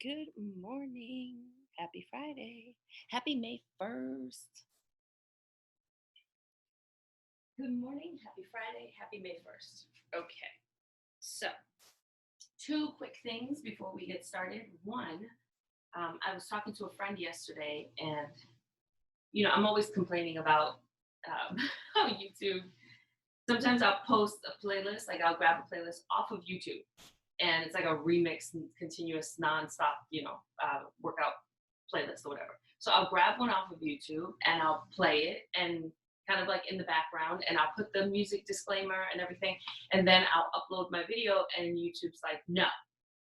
Good morning. Happy Friday. Happy May 1st. Good morning. Happy Friday. Happy May 1st. Okay. So, two quick things before we get started. One, I was talking to a friend yesterday, and, I'm always complaining about how YouTube. Sometimes I'll post a playlist, like I'll grab a playlist off of YouTube, and it's like a remix, continuous, nonstop, workout playlist or whatever. So I'll grab one off of YouTube and I'll play it and kind of like in the background, and I'll put the music disclaimer and everything, and then I'll upload my video, and YouTube's like, no,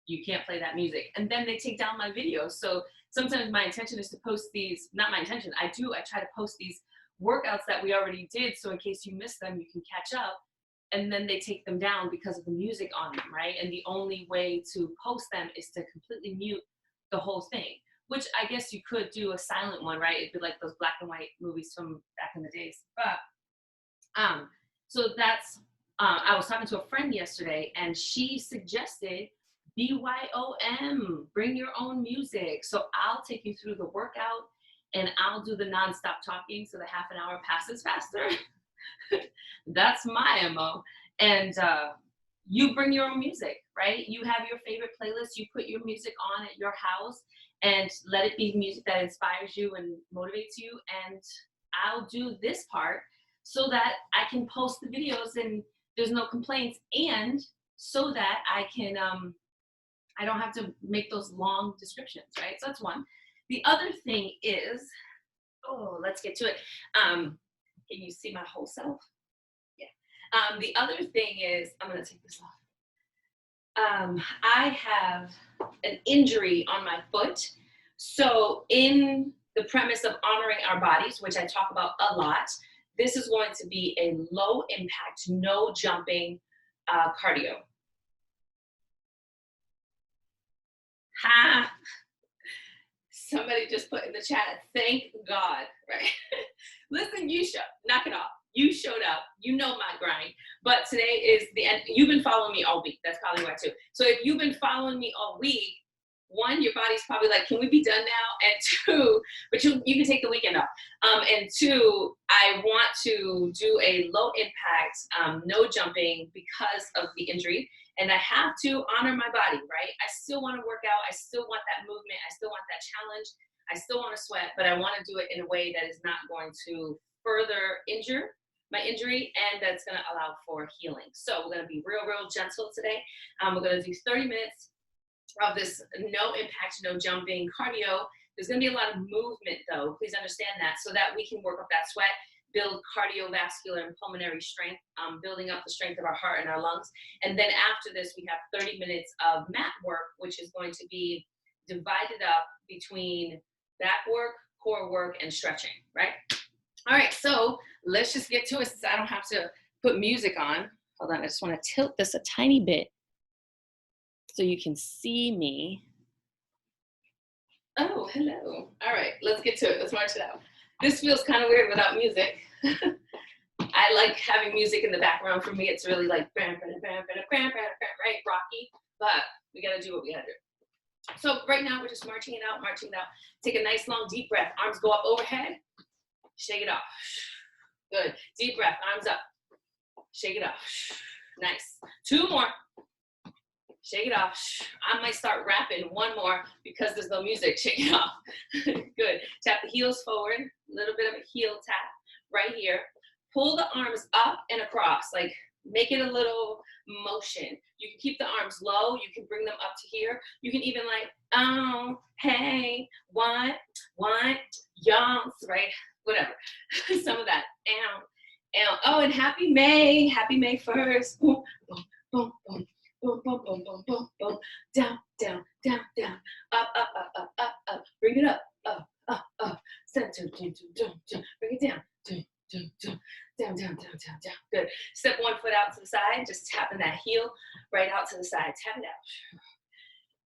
you can't play that music. And then they take down my video. So sometimes my intention is to post these, not my intention, I try to post these workouts that we already did. So in case you miss them, you can catch up. And then they take them down because of the music on them, right? And the only way to post them is to completely mute the whole thing, which I guess you could do a silent one, right? It'd be like those black and white movies from back in the days. But so that's I was talking to a friend yesterday, and she suggested BYOM, Bring Your Own Music. So I'll take you through the workout, and I'll do the nonstop talking so the half an hour passes faster. That's my MO. And you bring your own music, right? You have your favorite playlist. You put your music on at your house, and let it be music that inspires you and motivates you. And I'll do this part so that I can post the videos and there's no complaints, and so that I can I don't have to make those long descriptions, right? So that's one. The other thing is, let's get to it. Can you see my whole self? Yeah. The other thing is, I'm going to take this off. I have an injury on my foot. So in the premise of honoring our bodies, which I talk about a lot, this is going to be a low impact, no jumping cardio. Ha! Somebody just put in the chat, thank God, right? Listen, knock it off. You showed up, you know my grind, but today is the end. You've been following me all week. That's probably why too. So if you've been following me all week, one, your body's probably like, can we be done now? And two, but you can take the weekend off. And two, I want to do a low impact, no jumping because of the injury. And I have to honor my body, right? I still want to work out. I still want that movement. I still want that challenge. I still want to sweat, but I want to do it in a way that is not going to further injure my injury, and that's going to allow for healing. So we're going to be real, real gentle today. We're going to do 30 minutes of this no impact, no jumping cardio. There's going to be a lot of movement though. Please understand that, so that we can work up that sweat, build cardiovascular and pulmonary strength, building up the strength of our heart and our lungs. And then after this, we have 30 minutes of mat work, which is going to be divided up between back work, core work, and stretching, right? All right, so let's just get to it since I don't have to put music on. Hold on, I just want to tilt this a tiny bit so you can see me. Oh, hello. All right, let's get to it. Let's march it out. This feels kind of weird without music. I like having music in the background. For me, it's really like, right, rocky, but we got to do what we got to do. So right now, we're just marching it out. Take a nice, long, deep breath. Arms go up overhead. Shake it off. Good. Deep breath. Arms up. Shake it off. Nice. Two more. Shake it off. I might start rapping one more because there's no music. Shake it off. Good. Tap the heels forward. A little bit of a heel tap right here. Pull the arms up and across. Like, make it a little motion. You can keep the arms low. You can bring them up to here. You can even like, oh, hey, what, yonks, right? Whatever. Some of that. Oh, and happy May 1st. Boom, boom, boom, boom. Boom, boom, boom, boom, boom, boom. Down, down, down, down. Up, up, up, up, up, up. Bring it up, up, up, up. Center, down, down, down. Bring it down, down, down, down. Down, down, down, down, down. Good. Step one foot out to the side, just tapping that heel right out to the side. Tap it out.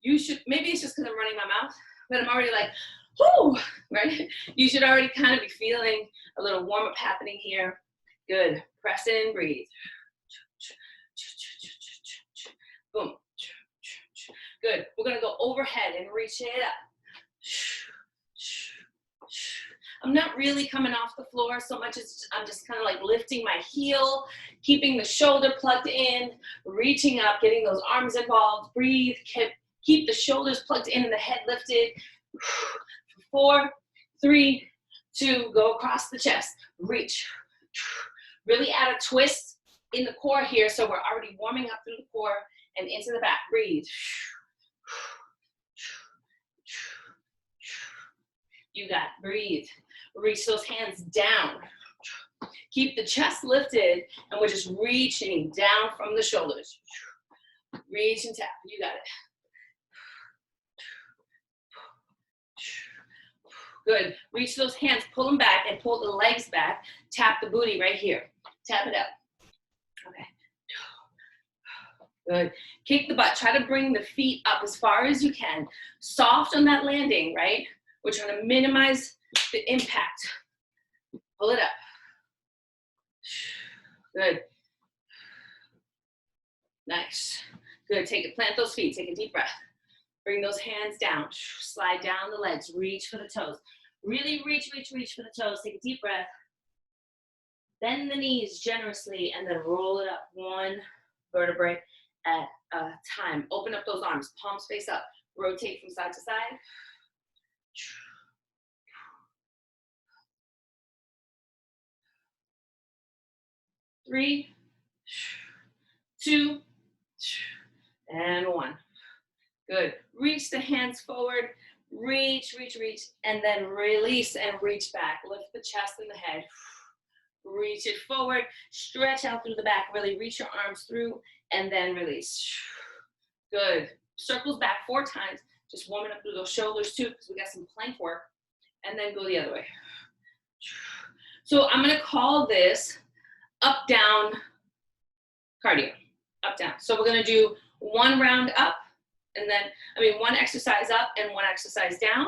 You should, maybe it's just because I'm running my mouth, but I'm already like, whoo, right? You should already kind of be feeling a little warm up happening here. Good. Press in, breathe. Boom. Good. We're gonna go overhead and reach it up. I'm not really coming off the floor so much as I'm just kind of like lifting my heel, keeping the shoulder plugged in, reaching up, getting those arms involved. Breathe, keep the shoulders plugged in and the head lifted. 4, 3, 2, go across the chest. Reach. Really add a twist in the core here, so we're already warming up through the core and into the back. Breathe. You got it. Breathe. Reach those hands down. Keep the chest lifted, and we're just reaching down from the shoulders. Reach and tap. You got it. Good. Reach those hands, pull them back, and pull the legs back. Tap the booty right here. Tap it up. Okay. Good. Kick the butt. Try to bring the feet up as far as you can. Soft on that landing, right? We're trying to minimize the impact. Pull it up. Good. Nice. Good. Take it. Plant those feet. Take a deep breath. Bring those hands down. Slide down the legs. Reach for the toes. Really reach, reach, reach for the toes. Take a deep breath. Bend the knees generously and then roll it up one vertebrae at a time. Open up those arms. Palms face up. Rotate from side to side. 3, 2, and 1. Good. Reach the hands forward. Reach, reach, reach, and then release and reach back. Lift the chest and the head. Reach it forward. Stretch out through the back. Really reach your arms through and then release. Good. Circles back 4 times. Just warming up through those shoulders too, because we got some plank work. And then go the other way. So I'm going to call this up, down cardio. Up, down. So we're going to do 1 round up, and then, 1 exercise up and 1 exercise down.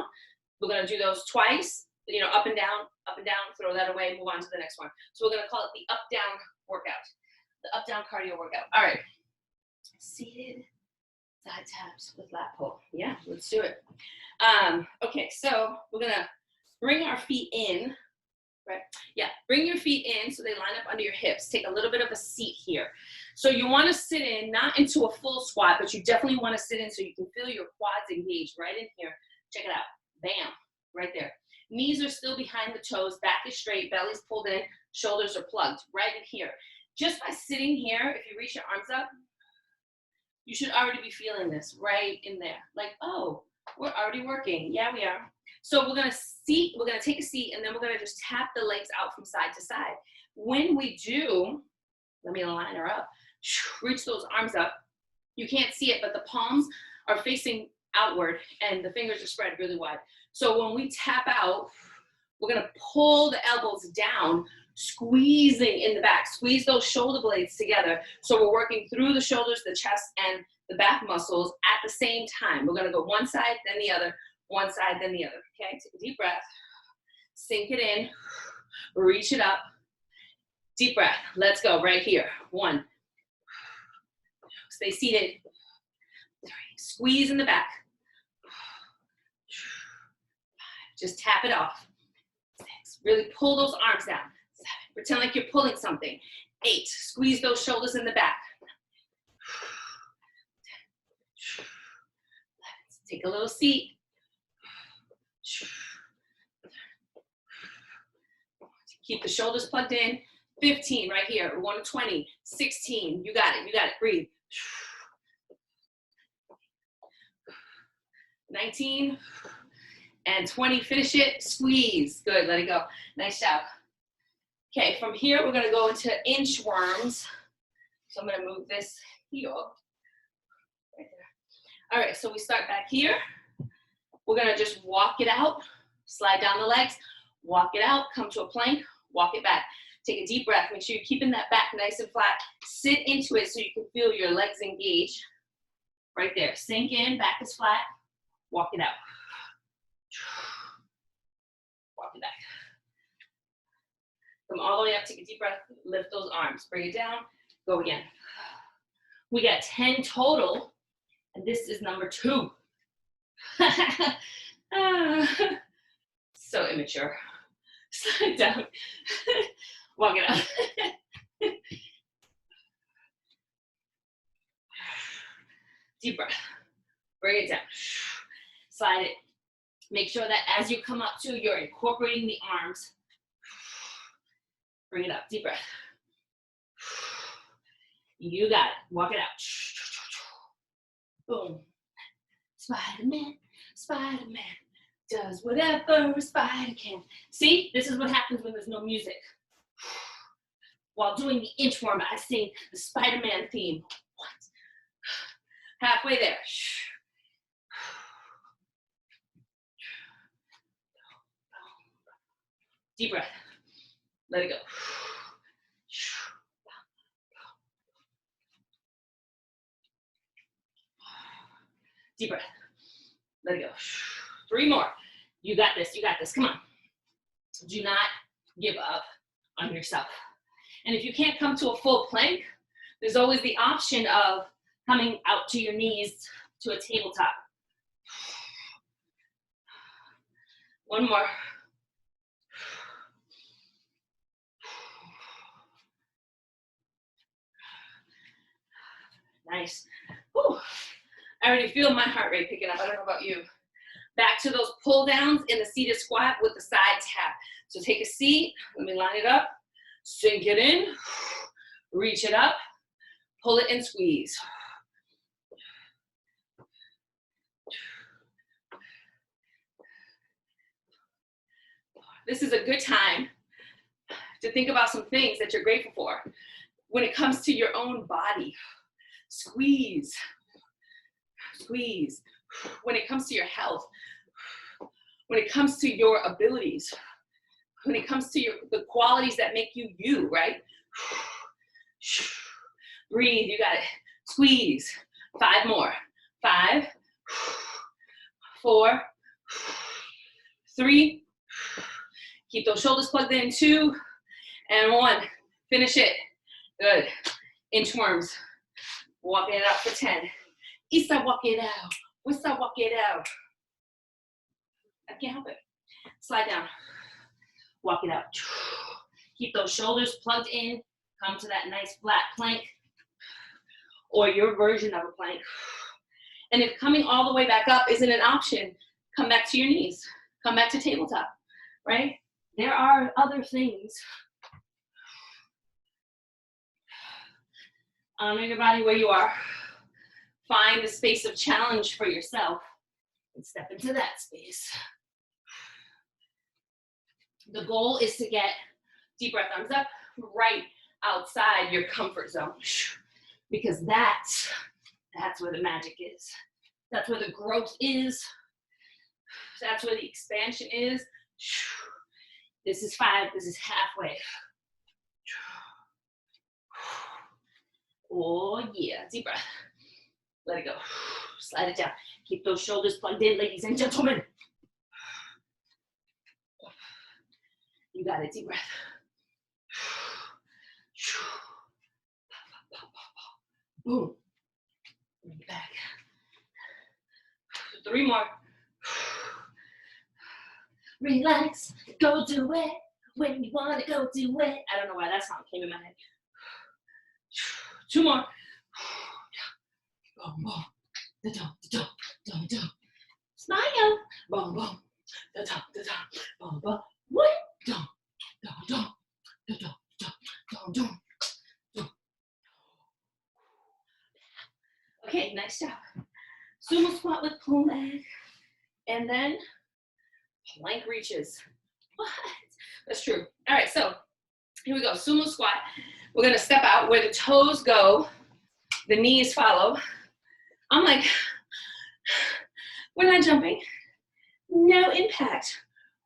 We're going to do those twice, up and down, throw that away, move on to the next one. So we're going to call it the up, down workout, the up, down cardio workout. All right. Seated side taps with lat pull. Yeah, let's do it. Okay, so we're going to bring our feet in. Right. Yeah, bring your feet in so they line up under your hips. Take a little bit of a seat here. So you want to sit in, not into a full squat, but you definitely want to sit in so you can feel your quads engaged right in here. Check it out. Bam, right there. Knees are still behind the toes, back is straight, belly's pulled in, shoulders are plugged right in here. Just by sitting here, if you reach your arms up, you should already be feeling this right in there. Like, oh, we're already working. Yeah, we are. So we're gonna take a seat, and then we're gonna just tap the legs out from side to side. When we do, let me line her up, reach those arms up. You can't see it, but the palms are facing outward and the fingers are spread really wide. So when we tap out, we're gonna pull the elbows down, squeezing in the back. Squeeze those shoulder blades together. So we're working through the shoulders, the chest, and the back muscles at the same time. We're gonna go one side, then the other, one side, then the other. Okay, take a deep breath. Sink it in. Reach it up. Deep breath. Let's go right here. 1. Stay seated. 3. Squeeze in the back. 5. Just tap it off. 6. Really pull those arms down. 7. Pretend like you're pulling something. 8. Squeeze those shoulders in the back. 10. 11. Take a little seat. Keep the shoulders plugged in. 15 right here. We're going to 20. 16. You got it. You got it. Breathe. 19 and 20. Finish it. Squeeze. Good. Let it go. Nice job. Okay. From here, we're going to go into inchworms. So I'm going to move this heel right there. All right. So we start back here. We're going to just walk it out. Slide down the legs. Walk it out. Come to a plank. Walk it back. Take a deep breath. Make sure you're keeping that back nice and flat. Sit into it so you can feel your legs engage. Right there. Sink in. Back is flat. Walk it out. Walk it back. Come all the way up. Take a deep breath. Lift those arms. Bring it down. Go again. We got 10 total. And this is number 2. So immature. Slide down. Walk it out. Deep breath. Bring it down. Slide it. Make sure that as you come up to, you're incorporating the arms. Bring it up. Deep breath. You got it. Walk it out. Boom. Spider-Man, Spider-Man does whatever a spider can. See, this is what happens when there's no music. While doing the inchworm, I sing the Spider-Man theme. What? Halfway there. Deep breath. Let it go. Deep breath. Let it go. 3 more. You got this. You got this. Come on. Do not give up on yourself. And if you can't come to a full plank, there's always the option of coming out to your knees to a tabletop. 1 more. Nice. Whew. I already feel my heart rate picking up. I don't know about you. Back to those pull downs in the seated squat with the side tap. So take a seat. Let me line it up. Sink it in. Reach it up. Pull it and squeeze. This is a good time to think about some things that you're grateful for. When it comes to your own body, squeeze. Squeeze. When it comes to your health, when it comes to your abilities, when it comes to the qualities that make you you, right? Breathe, you got it. Squeeze. 5 more. 5, 4, 3. Keep those shoulders plugged in. 2 and 1. Finish it. Good. Inchworms. Walking it out for 10. Isa, walk it out. Wissa, walk it out. I can't help it. Slide down. Walk it out. Keep those shoulders plugged in. Come to that nice flat plank or your version of a plank. And if coming all the way back up isn't an option, come back to your knees. Come back to tabletop, right? There are other things. Honor your body where you are. Find the space of challenge for yourself and step into that space. The goal is to get, deep breath, arms up, right outside your comfort zone. Because that's where the magic is. That's where the growth is. That's where the expansion is. This is 5, this is halfway. Oh yeah, deep breath. Let it go. Slide it down. Keep those shoulders plugged in, ladies and gentlemen. You got it, deep breath. Boom. Bring it back. 3 more. Relax, go do it. When you wanna go do it. I don't know why that song came in my head. 2 more. Boom, boom. Da-dum, da-dum, da-dum. Smile. Boom, boom. Da-dum, da-dum. Boom, boom. What? Dum, da-dum, da-dum, da-dum, dum. Okay, nice job. Sumo squat with pull leg. And then plank reaches. What? That's true. All right, so here we go. Sumo squat. We're gonna step out where the toes go, the knees follow. I'm like, we're not jumping. No impact.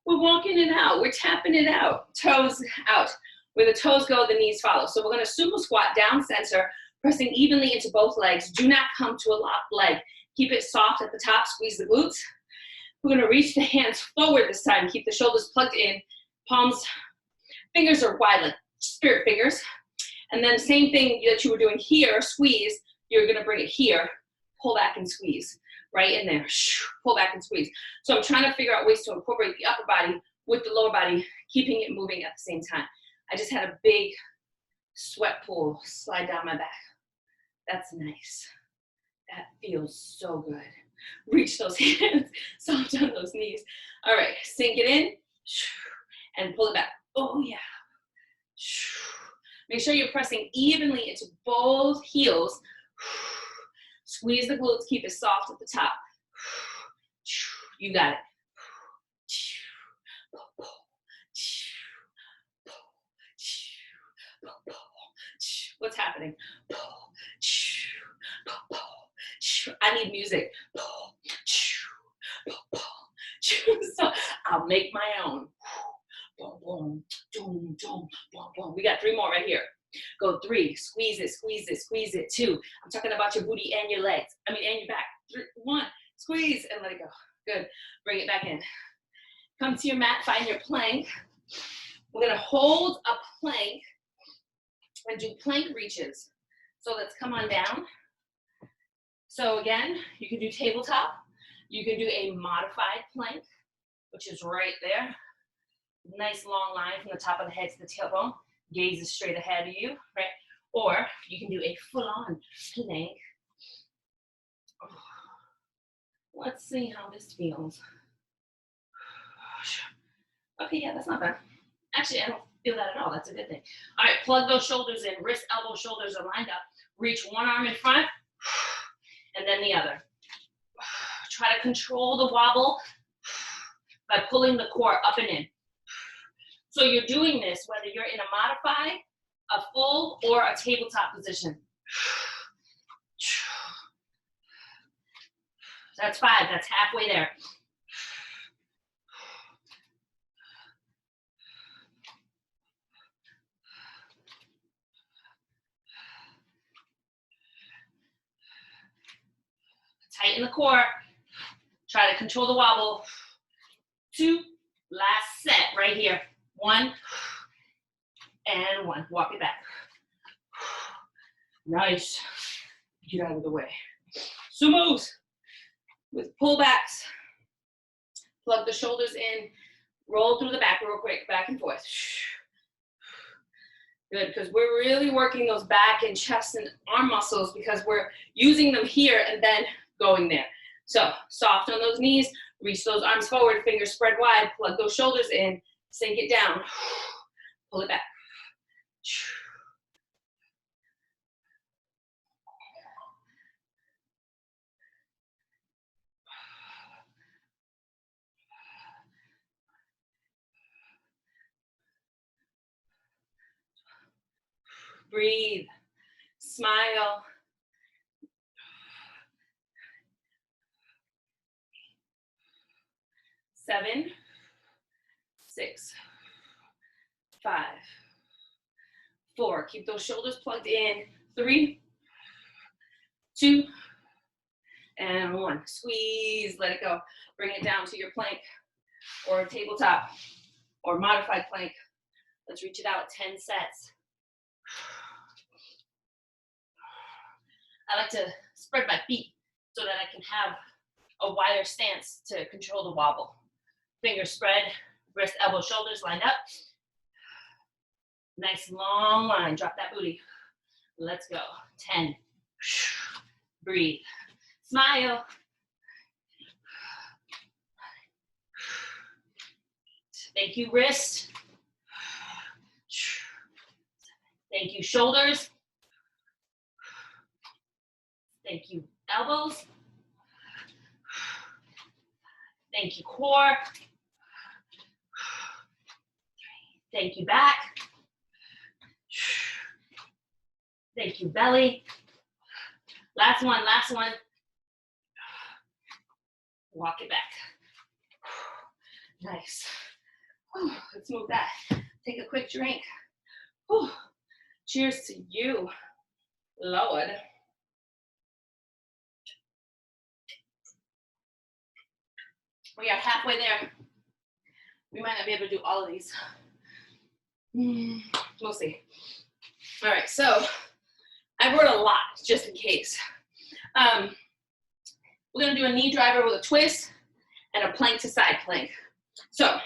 We're walking it out. We're tapping it out. Toes out. Where the toes go, the knees follow. So we're gonna sumo squat down center, pressing evenly into both legs. Do not come to a locked leg. Keep it soft at the top, squeeze the glutes. We're gonna reach the hands forward this time. Keep the shoulders plugged in. Palms, fingers are wide like spirit fingers. And then same thing that you were doing here, squeeze, you're gonna bring it here. pull back and squeeze. Right in there, pull back and squeeze. So I'm trying to figure out ways to incorporate the upper body with the lower body, keeping it moving at the same time. I just had a big sweat pool slide down my back. That's nice. That feels so good. Reach those hands, soft on those knees. All right, sink it in and pull it back. Oh yeah. Make sure you're pressing evenly into both heels. Squeeze the glutes, keep it soft at the top. You got it. What's happening? I need music. So I'll make my own. We got 3 more right here. Go 3, squeeze it, squeeze it, squeeze it. 2, I'm talking about your booty and your legs. And your back. 3, 1, squeeze and let it go. Good. Bring it back in. Come to your mat, find your plank. We're gonna hold a plank and do plank reaches. So let's come on down. So again, you can do tabletop. You can do a modified plank, which is right there. Nice long line from the top of the head to the tailbone. Gaze is straight ahead of you, right? Or you can do a full-on plank. Let's see how this feels. Okay, yeah, that's not bad. Actually, I don't feel that at all. That's a good thing. All right, plug those shoulders in. Wrist, elbow, shoulders are lined up. Reach one arm in front and then the other. Try to control the wobble by pulling the core up and in. So you're doing this whether you're in a modified, a full, or a tabletop position. That's 5, that's halfway there. Tighten the core. Try to control the wobble. 2, last set right here. 1 and 1. Walk it back. Nice. Get out of the way. Sumos with pullbacks. Plug the shoulders in. Roll through the back real quick. Back and forth. Good, because we're really working those back and chest and arm muscles because we're using them here and then going there. So soft on those knees. Reach those arms forward. Fingers spread wide. Plug those shoulders in. Sink it down. Pull it back. Breathe. Smile. 7, 6, 5, 4. Keep those shoulders plugged in. 3, 2, and 1. Squeeze, let it go. Bring it down to your plank or tabletop or modified plank. Let's reach it out, 10 sets. I like to spread my feet so that I can have a wider stance to control the wobble. Fingers spread, wrist, elbow, shoulders lined up. Nice long line, drop that booty. Let's go, 10. Breathe, smile. Thank you, wrist. Thank you, shoulders. Thank you, elbows. Thank you, core. Thank you, back. Thank you, belly. Last one, last one. Walk it back. Nice. Let's move that. Take a quick drink. Cheers to you, Lord. We are halfway there. We might not be able to do all of these. We'll see. All right, so I wrote a lot just in case. We're gonna do a knee driver with a twist and a plank to side plank. So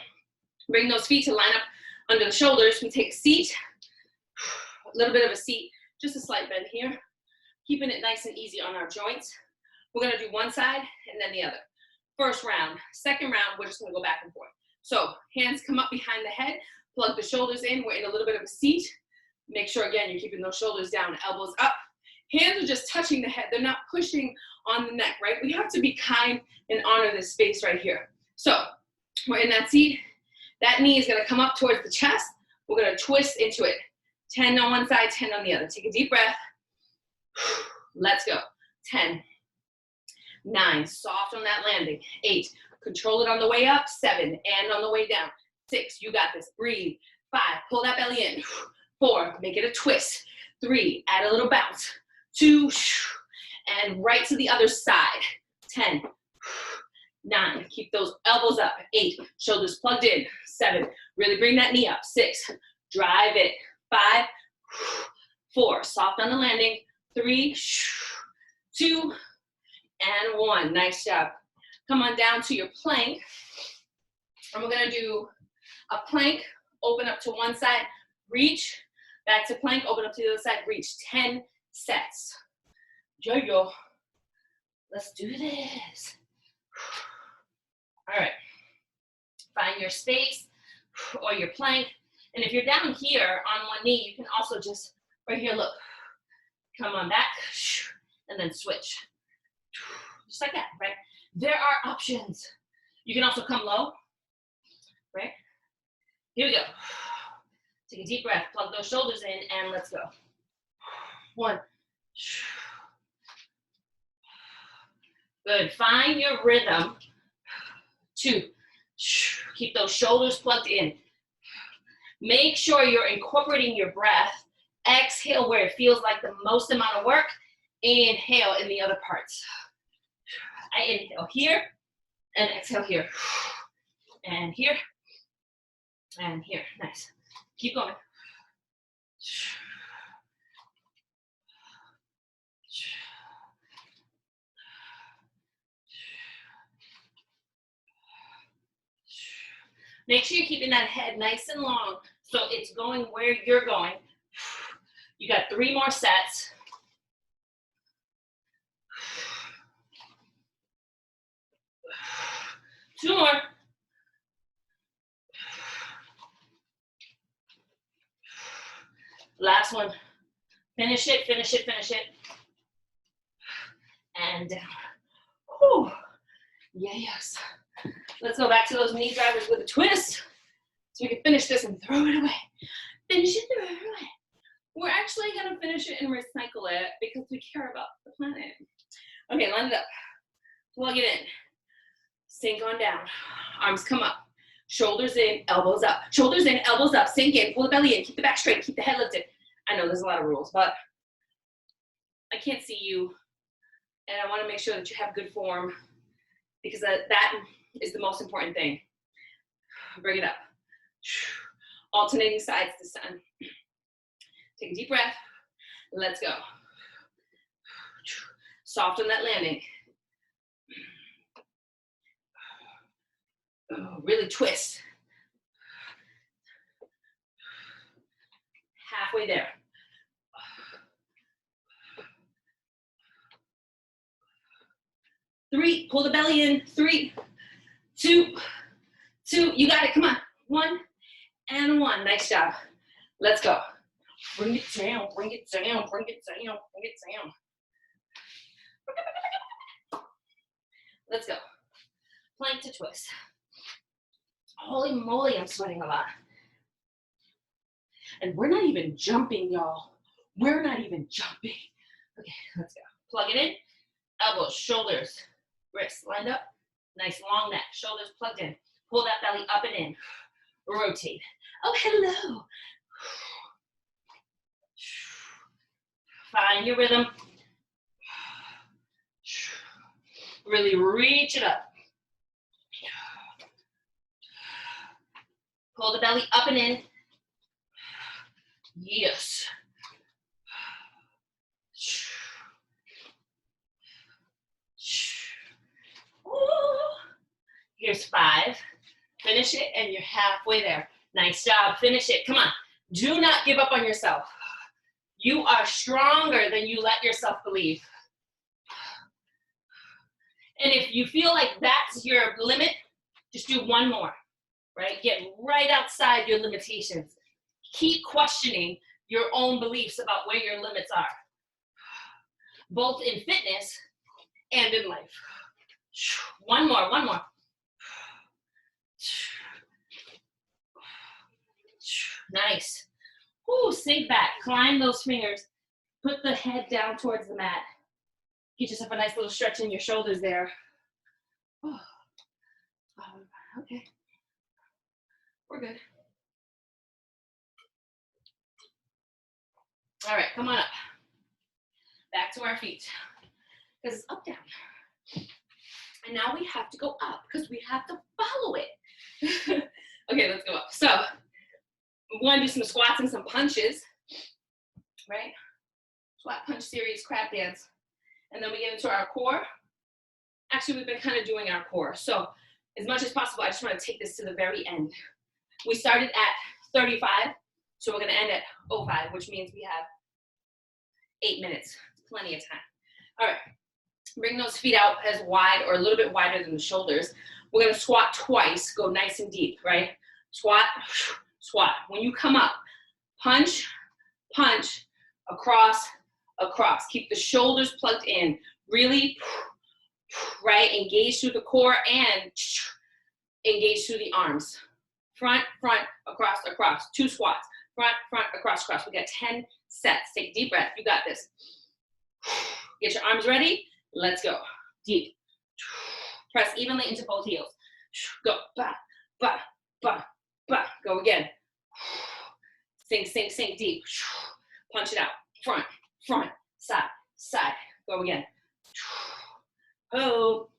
bring those feet to line up under the shoulders. We take a seat, a little bit of a seat, just a slight bend here, keeping it nice and easy on our joints. We're gonna do one side and then the other. First round. Second round, we're just gonna go back and forth. So hands come up behind the head, plug the shoulders in. We're in a little bit of a seat. Make sure, again, you're keeping those shoulders down, elbows up. Hands are just touching the head. They're not pushing on the neck, right? We have to be kind and honor this space right here. So we're in that seat. That knee is gonna come up towards the chest. We're gonna twist into it. 10 on one side, 10 on the other. Take a deep breath. Let's go. 10, 9, soft on that landing. 8, control it on the way up. 7, and on the way down. 6, you got this. Breathe. 5, pull that belly in. 4, make it a twist. 3, add a little bounce. 2, and right to the other side. 10, 9, keep those elbows up. 8, shoulders plugged in. 7, really bring that knee up. 6, drive it. 5, 4, soft on the landing. 3, 2, and 1. Nice job. Come on down to your plank. And we're gonna do a plank, open up to one side, reach, back to plank, open up to the other side, reach. 10 sets. Yo-yo. Let's do this. All right. Find your space or your plank. And if you're down here on one knee, you can also just, right here, look. Come on back, and then switch. Just like that, right? There are options. You can also come low, right? Here we go. Take a deep breath, plug those shoulders in, and let's go. 1. Good, find your rhythm. 2, keep those shoulders plugged in. Make sure you're incorporating your breath. Exhale where it feels like the most amount of work. Inhale in the other parts. I inhale here, and exhale here. And here, and here. Nice. Keep going. Make sure you're keeping that head nice and long so it's going where you're going. You got 3 more sets. Two more. Last one. Finish it, finish it, finish it. And down. Whew. Yes. Let's go back to those knee drivers with a twist so we can finish this and throw it away. Finish it, throw it away. We're actually going to finish it and recycle it because we care about the planet. Okay, line it up. Plug it in. Sink on down. Arms come up. Shoulders in, elbows up. Shoulders in, elbows up. Sink in, pull the belly in. Keep the back straight. Keep the head lifted. I know there's a lot of rules, but I can't see you. And I want to make sure that you have good form because that is the most important thing. Bring it up. Alternating sides this time. Take a deep breath. Let's go. Soft on that landing. Oh, really twist. Halfway there. 3, pull the belly in. 3, 2, 2. You got it. Come on. 1 and 1. Nice job. Let's go. Bring it down. Bring it down. Bring it down. Bring it down. Let's go. Plank to twist. Holy moly, I'm sweating a lot. And we're not even jumping, y'all. We're not even jumping. Okay, let's go. Plug it in. Elbows, shoulders, wrists lined up. Nice long neck. Shoulders plugged in. Pull that belly up and in. Rotate. Oh, hello. Find your rhythm. Really reach it up. Pull the belly up and in. Yes. Here's 5. Finish it, and you're halfway there. Nice job. Finish it. Come on. Do not give up on yourself. You are stronger than you let yourself believe. And if you feel like that's your limit, just do one more, right? Get right outside your limitations. Keep questioning your own beliefs about where your limits are, both in fitness and in life. One more, one more. Nice. Ooh, sink back, climb those fingers, put the head down towards the mat. Get yourself a nice little stretch in your shoulders there. Oh. Okay, we're good. All right, come on up. Back to our feet, because it's up, down. And now we have to go up, because we have to follow it. Okay, let's go up. So, we want to do some squats and some punches, right? Squat, punch series, crab dance. And then we get into our core. Actually, we've been kind of doing our core. So as much as possible, I just want to take this to the very end. We started at 35, so we're going to end at 05, which means we have 8 minutes. Plenty of time. All right. Bring those feet out as wide or a little bit wider than the shoulders. We're going to squat twice. Go nice and deep, right? Squat, squat. When you come up, punch, punch, across, across. Keep the shoulders plugged in. Really, right? Engage through the core and engage through the arms. Front, front, across, across. 2 squats. Front, front, across, across. We got 10 sets. Take a deep breath. You got this. Get your arms ready. Let's go. Deep. Press evenly into both heels. Go. Ba, ba, ba, ba. Go again. Sink, sink, sink deep. Punch it out. Front, front, side, side. Go again. Oh.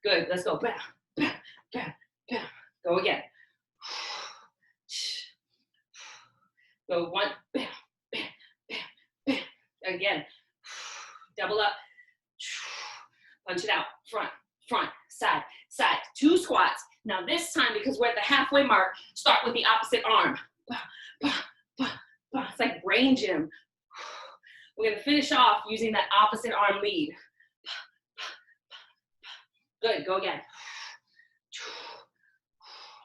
Good. Let's go. Bam, bam, bam, bam. Go again. Go 1. Bam, bam, bam, bam. Again. Double up. Punch it out. Front, front, side, side. 2 squats. Now this time, because we're at the halfway mark, start with the opposite arm. Bah, bah, bah, bah. It's like brain gym. We're going to finish off using that opposite arm lead. Good. Go again.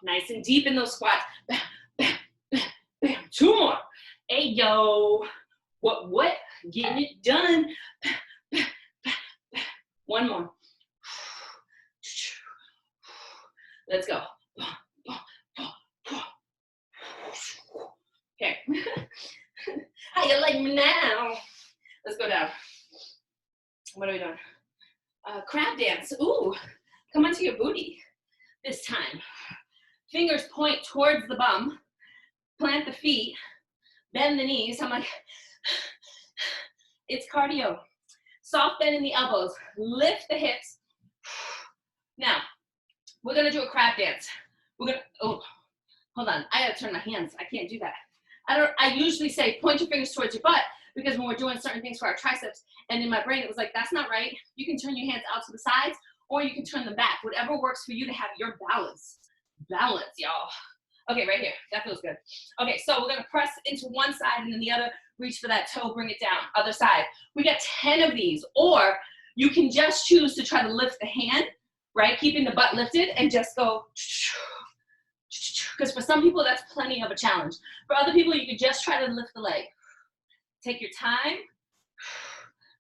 Nice and deep in those squats. Bam, bam, bam, bam. 2 more. Hey, yo. What? Getting it done. Bam, bam, bam, bam. 1 more. Let's go. Okay. How you like me now? Let's go down. What are we doing? Crab dance. Ooh, come onto your booty this time. Fingers point towards the bum. Plant the feet. Bend the knees. I'm like, it's cardio. Soft bend in the elbows. Lift the hips. Now, we're gonna do a crab dance. We're gonna, oh, hold on. I gotta turn my hands. I can't do that. I usually say point your fingers towards your butt because when we're doing certain things for our triceps, and in my brain it was like, that's not right. You can turn your hands out to the sides or you can turn them back. Whatever works for you to have your balance. Balance, y'all. Okay, right here. That feels good. Okay, so we're gonna press into one side and then the other, reach for that toe, bring it down. Other side. We got 10 of these. Or you can just choose to try to lift the hand, right? Keeping the butt lifted and just go. Because for some people, that's plenty of a challenge. For other people, you could just try to lift the leg. Take your time.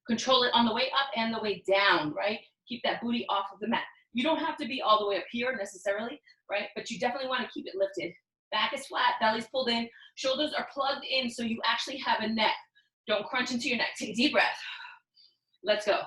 Control it on the way up and the way down, right? Keep that booty off of the mat. You don't have to be all the way up here necessarily, right? But you definitely want to keep it lifted. Back is flat, belly's pulled in, shoulders are plugged in so you actually have a neck. Don't crunch into your neck. Take a deep breath. Let's go.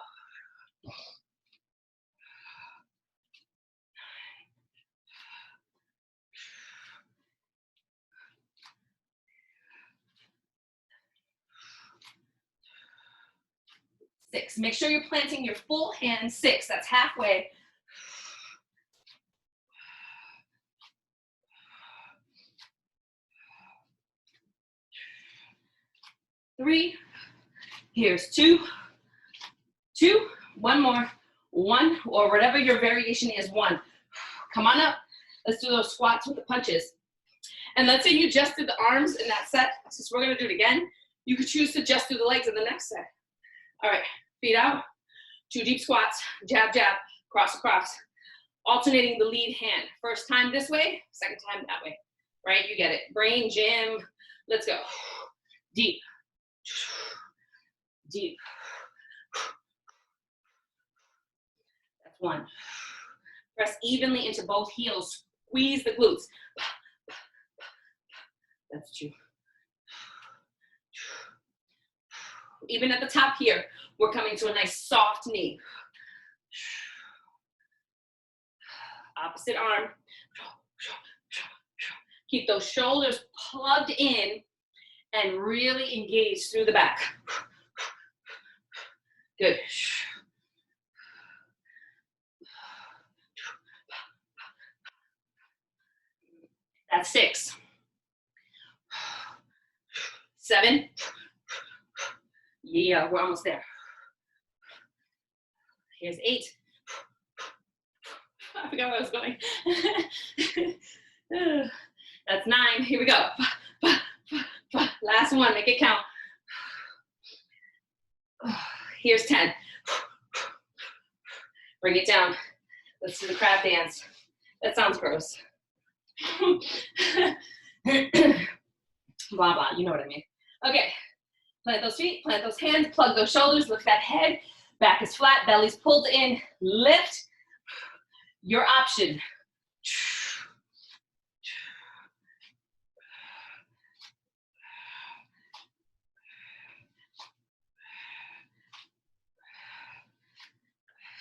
Six. Make sure you're planting your full hand. 6. That's halfway. 3. Here's 2. 2. 1 more. 1, or whatever your variation is. 1. Come on up. Let's do those squats with the punches. And let's say you just did the arms in that set. Since we're gonna do it again, you could choose to just do the legs in the next set. All right, feet out, 2 deep squats, jab, jab, cross, across. Alternating the lead hand. First time this way, second time that way, right? You get it. Brain gym, let's go. Deep, deep. That's 1. Press evenly into both heels. Squeeze the glutes. That's 2. Even at the top here, we're coming to a nice soft knee. Opposite arm. Keep those shoulders plugged in and really engage through the back. Good. That's 6. 7. Yeah, we're almost there. Here's 8. I forgot where I was going. That's 9. Here we go. Last one, make it count. Here's 10. Bring it down. Let's do the crab dance. That sounds gross. Blah, blah, you know what I mean. Okay, plant those feet, plant those hands, plug those shoulders, lift that head. Back is flat, belly's pulled in, lift. Your option.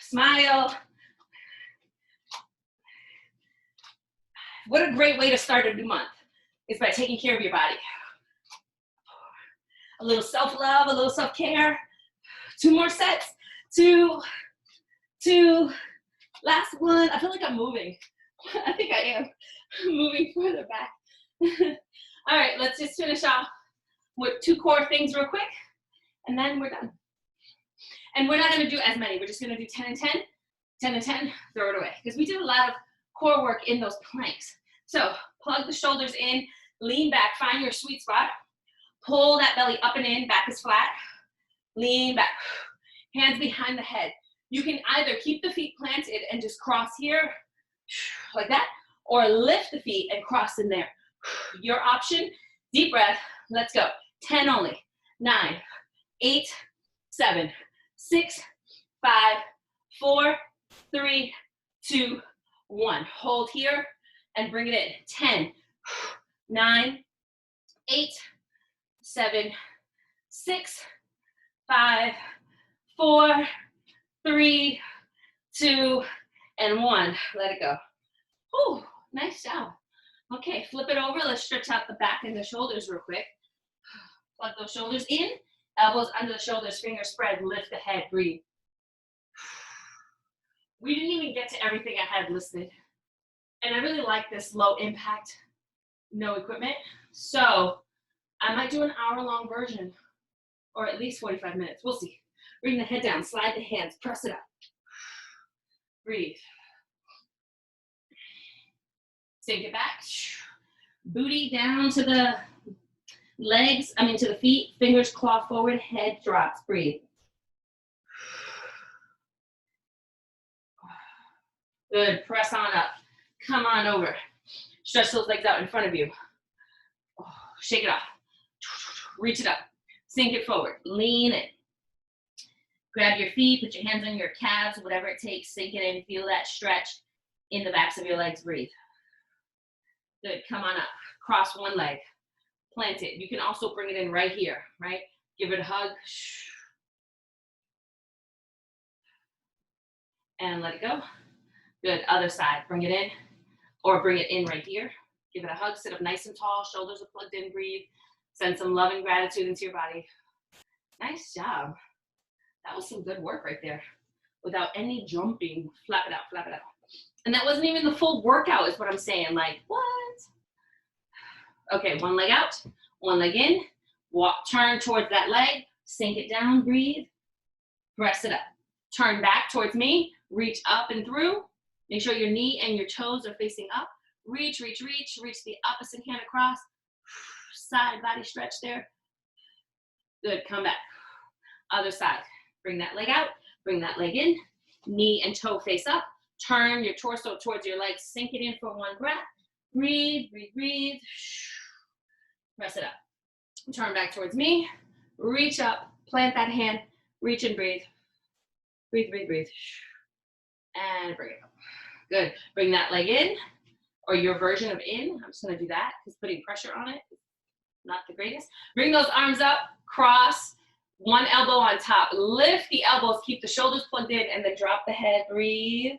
Smile. What a great way to start a new month is by taking care of your body. A little self-love, a little self-care. 2 more sets. 2. Last one. I feel like I'm moving. I think I am. Moving further back. All right, let's just finish off with 2 core things real quick, and then we're done. And we're not going to do as many. We're just going to do 10 and 10, 10 and 10, throw it away. Because we did a lot of core work in those planks. So plug the shoulders in, lean back, find your sweet spot. Pull that belly up and in, back is flat. Lean back. Hands behind the head. You can either keep the feet planted and just cross here, like that, or lift the feet and cross in there. Your option. Deep breath. Let's go. 10 only. 9, 8, 7, 6, 5, 4, 3, 2, 1. Hold here and bring it in. 10, 9, 8, 7, 6, 5, 4, 3, 2, and 1. Let it go. Whew, nice job. Okay, flip it over. Let's stretch out the back and the shoulders real quick. Plug those shoulders in. Elbows under the shoulders, fingers spread, lift the head, breathe. We didn't even get to everything I had listed. And I really like this low impact, no equipment. So I might do an hour-long version, or at least 45 minutes. We'll see. Bring the head down, slide the hands, press it up. Breathe. Sink it back. Booty down to the legs, to the feet, fingers claw forward, head drops, breathe. Good, press on up. Come on over. Stretch those legs out in front of you. Shake it off. Reach it up. Sink it forward. Lean in. Grab your feet, put your hands on your calves, whatever it takes. Sink it in. Feel that stretch in the backs of your legs. Breathe. Good. Come on up. Cross one leg. Plant it. You can also bring it in right here, right? Give it a hug. And let it go. Good. Other side. Bring it in. Or bring it in right here. Give it a hug. Sit up nice and tall. Shoulders are plugged in. Breathe. Send some love and gratitude into your body. Nice job. That was some good work right there. Without any jumping. Flap it out. Flap it out. And that wasn't even the full workout is what I'm saying. Like, what? Okay, one leg out. One leg in. Walk, turn towards that leg. Sink it down. Breathe. Press it up. Turn back towards me. Reach up and through. Make sure your knee and your toes are facing up. Reach, reach, reach. Reach the opposite hand across. Side body stretch there. Good, come back. Other side. Bring that leg out. Bring that leg in. Knee and toe face up. Turn your torso towards your legs. Sink it in for one breath. Breathe, breathe, breathe. Press it up. Turn back towards me. Reach up. Plant that hand. Reach and breathe. Breathe, breathe, breathe. And bring it up. Good. Bring that leg in, or your version of in. I'm just going to do that because putting pressure on it is not the greatest. Bring those arms up. Cross. One elbow on top. Lift the elbows. Keep the shoulders plugged in, and then drop the head. Breathe.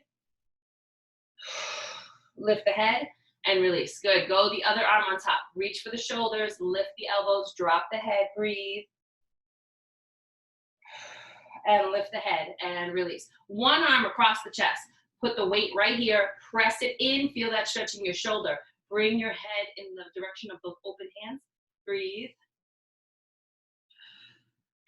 Lift the head and release. Good. Go the other arm on top. Reach for the shoulders. Lift the elbows. Drop the head. Breathe. And lift the head and release. One arm across the chest. Put the weight right here. Press it in. Feel that stretch in your shoulder. Bring your head in the direction of those open hands. Breathe.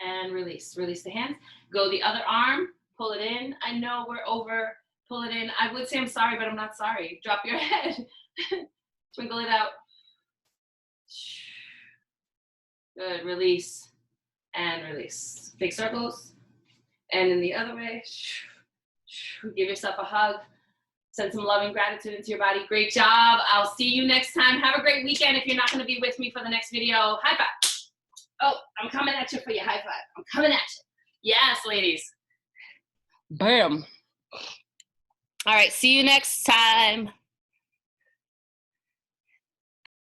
And release. Release the hands. Go the other arm. Pull it in. I know we're over. Pull it in. I would say I'm sorry, but I'm not sorry. Drop your head. Twinkle it out. Good. Release. And release. Big circles. And in the other way. Give yourself a hug. Send some loving gratitude into your body. Great job. I'll see you next time. Have a great weekend if you're not going to be with me for the next video. High five. Oh, I'm coming at you for your high five. I'm coming at you. Yes, ladies. Bam. All right, see you next time.